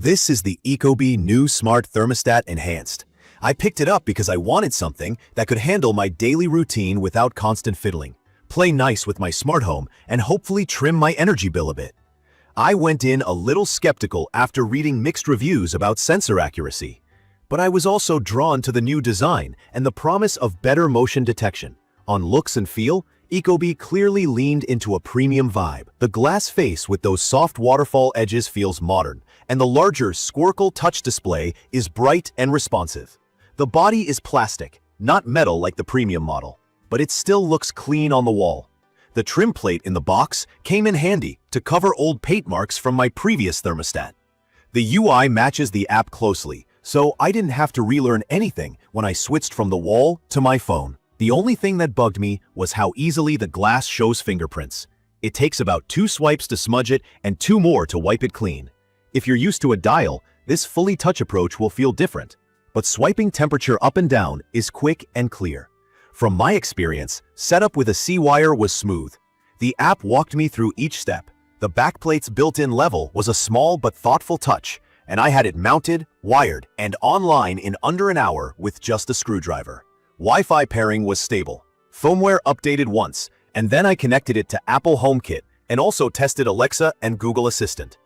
This is the Ecobee new Smart Thermostat Enhanced. I picked it up because I wanted something that could handle my daily routine without constant fiddling, play nice with my smart home, and hopefully trim my energy bill a bit. I went in a little skeptical after reading mixed reviews about sensor accuracy, but I was also drawn to the new design and the promise of better motion detection. On looks and feel, Ecobee clearly leaned into a premium vibe. The glass face with those soft waterfall edges feels modern, and the larger Squircle touch display is bright and responsive. The body is plastic, not metal like the premium model, but it still looks clean on the wall. The trim plate in the box came in handy to cover old paint marks from my previous thermostat. The UI matches the app closely, so I didn't have to relearn anything when I switched from the wall to my phone. The only thing that bugged me was how easily the glass shows fingerprints. It takes about 2 swipes to smudge it and 2 more to wipe it clean. If you're used to a dial, this fully touch approach will feel different, but swiping temperature up and down is quick and clear. From my experience, setup with a C-wire was smooth. The app walked me through each step. The backplate's built-in level was a small but thoughtful touch, and I had it mounted, wired, and online in under an hour with just a screwdriver. Wi-Fi pairing was stable. Firmware updated once, and then I connected it to Apple HomeKit and also tested Alexa and Google Assistant.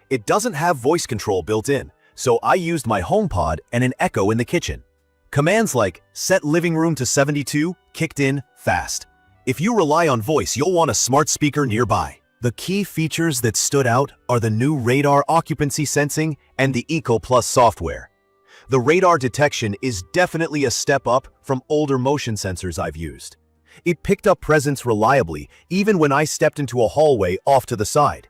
It doesn't have voice control built in, so I used my HomePod and an Echo in the kitchen. Commands like set living room to 72 kicked in fast. If you rely on voice, you'll want a smart speaker nearby. The key features that stood out are the new radar occupancy sensing and the Eco Plus software. The radar detection is definitely a step up from older motion sensors I've used. It picked up presence reliably even when I stepped into a hallway off to the side.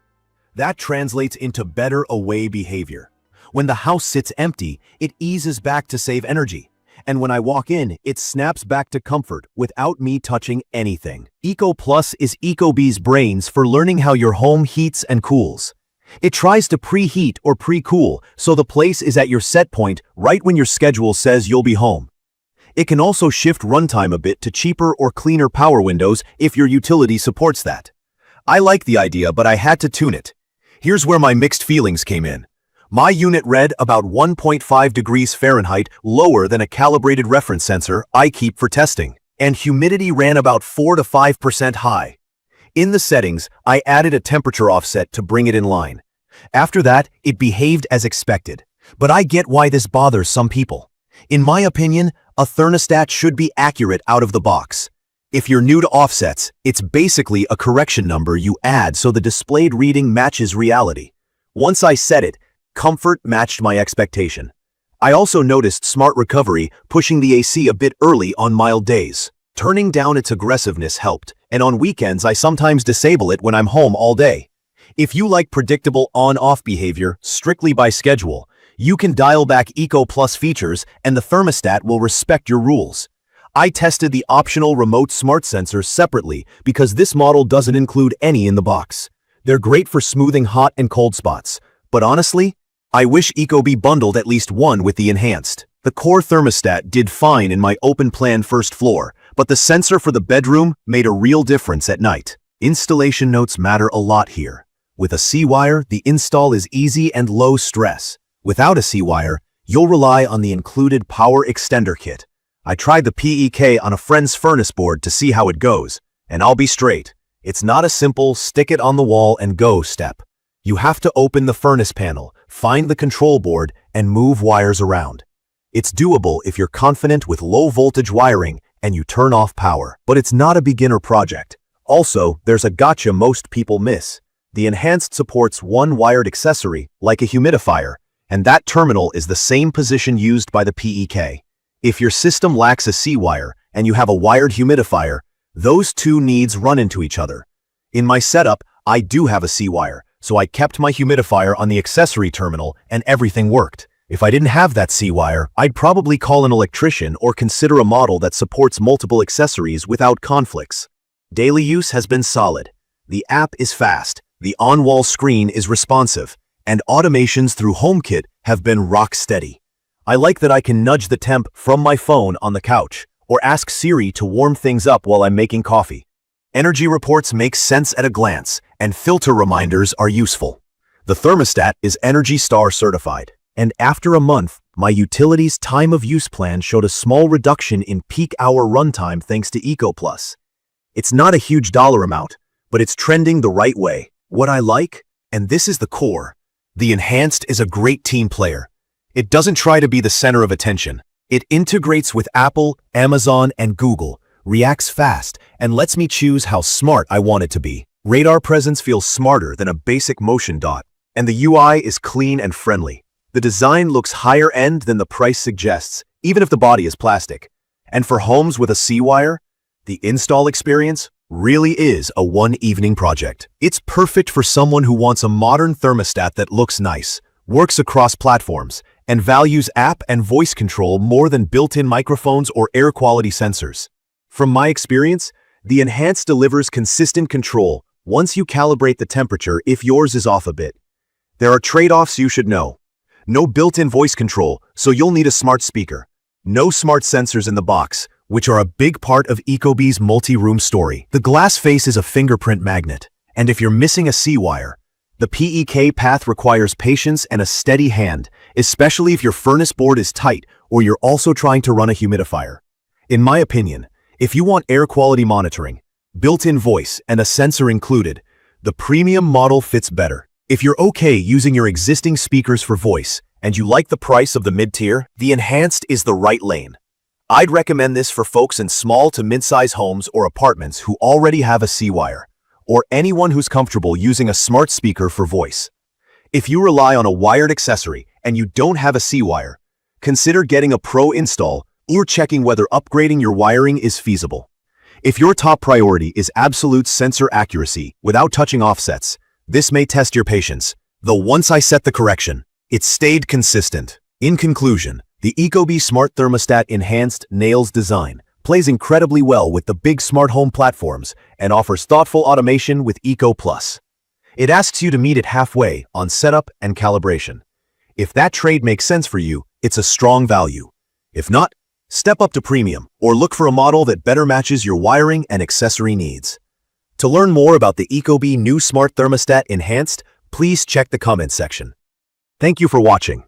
That translates into better away behavior. When the house sits empty, it eases back to save energy. And when I walk in, it snaps back to comfort without me touching anything. Eco Plus is Ecobee's brains for learning how your home heats and cools. It tries to preheat or pre-cool, so the place is at your set point right when your schedule says you'll be home. It can also shift runtime a bit to cheaper or cleaner power windows if your utility supports that. I like the idea, but I had to tune it. Here's where my mixed feelings came in. My unit read about 1.5 degrees Fahrenheit lower than a calibrated reference sensor I keep for testing, and humidity ran about 4 to 5% high. In the settings, I added a temperature offset to bring it in line. After that, it behaved as expected. But I get why this bothers some people. In my opinion, a thermostat should be accurate out of the box. If you're new to offsets, it's basically a correction number you add so the displayed reading matches reality. Once I set it, comfort matched my expectation. I also noticed Smart Recovery pushing the AC a bit early on mild days. Turning down its aggressiveness helped, and on weekends I sometimes disable it when I'm home all day. If you like predictable on-off behavior strictly by schedule, you can dial back Eco Plus features and the thermostat will respect your rules. I tested the optional remote smart sensor separately because this model doesn't include any in the box. They're great for smoothing hot and cold spots, but honestly, I wish Ecobee bundled at least one with the Enhanced. The core thermostat did fine in my open-plan first floor, but the sensor for the bedroom made a real difference at night. Installation notes matter a lot here. With a C-wire, the install is easy and low stress. Without a C-wire, you'll rely on the included power extender kit. I tried the PEK on a friend's furnace board to see how it goes, and I'll be straight. It's not a simple stick it on the wall and go step. You have to open the furnace panel, find the control board, and move wires around. It's doable if you're confident with low voltage wiring and you turn off power, but it's not a beginner project. Also, there's a gotcha most people miss. The Enhanced supports one wired accessory, like a humidifier, and that terminal is the same position used by the PEK. If your system lacks a C-wire and you have a wired humidifier, those two needs run into each other. In my setup, I do have a C-wire, so I kept my humidifier on the accessory terminal and everything worked. If I didn't have that C-wire, I'd probably call an electrician or consider a model that supports multiple accessories without conflicts. Daily use has been solid. The app is fast, the on-wall screen is responsive, and automations through HomeKit have been rock steady. I like that I can nudge the temp from my phone on the couch, or ask Siri to warm things up while I'm making coffee. Energy reports make sense at a glance, and filter reminders are useful. The thermostat is Energy Star certified, and after a month, my utility's time of use plan showed a small reduction in peak hour runtime thanks to EcoPlus. It's not a huge dollar amount, but it's trending the right way. What I like, and this is the core, the Enhanced is a great team player. It doesn't try to be the center of attention. It integrates with Apple, Amazon, and Google, reacts fast, and lets me choose how smart I want it to be. Radar presence feels smarter than a basic motion dot, and the UI is clean and friendly. The design looks higher end than the price suggests, even if the body is plastic. And for homes with a C-wire, the install experience really is a one-evening project. It's perfect for someone who wants a modern thermostat that looks nice, works across platforms, and values app and voice control more than built-in microphones or air quality sensors. From my experience, the Enhanced delivers consistent control once you calibrate the temperature if yours is off a bit. There are trade-offs you should know. No built-in voice control, so you'll need a smart speaker. No smart sensors in the box, which are a big part of Ecobee's multi-room story. The glass face is a fingerprint magnet, and if you're missing a C-wire, the PEK path requires patience and a steady hand, especially if your furnace board is tight or you're also trying to run a humidifier. In my opinion, if you want air quality monitoring, built-in voice, and a sensor included, the premium model fits better. If you're okay using your existing speakers for voice, and you like the price of the mid-tier, the Enhanced is the right lane. I'd recommend this for folks in small to mid-size homes or apartments who already have a C-wire, or anyone who's comfortable using a smart speaker for voice. If you rely on a wired accessory and you don't have a C-wire, consider getting a pro install or checking whether upgrading your wiring is feasible. If your top priority is absolute sensor accuracy without touching offsets, this may test your patience, though once I set the correction, it stayed consistent. In conclusion, the Ecobee Smart Thermostat Enhanced nails design, plays incredibly well with the big smart home platforms, and offers thoughtful automation with EcoPlus. It asks you to meet it halfway on setup and calibration. If that trade makes sense for you, it's a strong value. If not, step up to premium or look for a model that better matches your wiring and accessory needs. To learn more about the Ecobee new Smart Thermostat Enhanced, please check the comments section. Thank you for watching.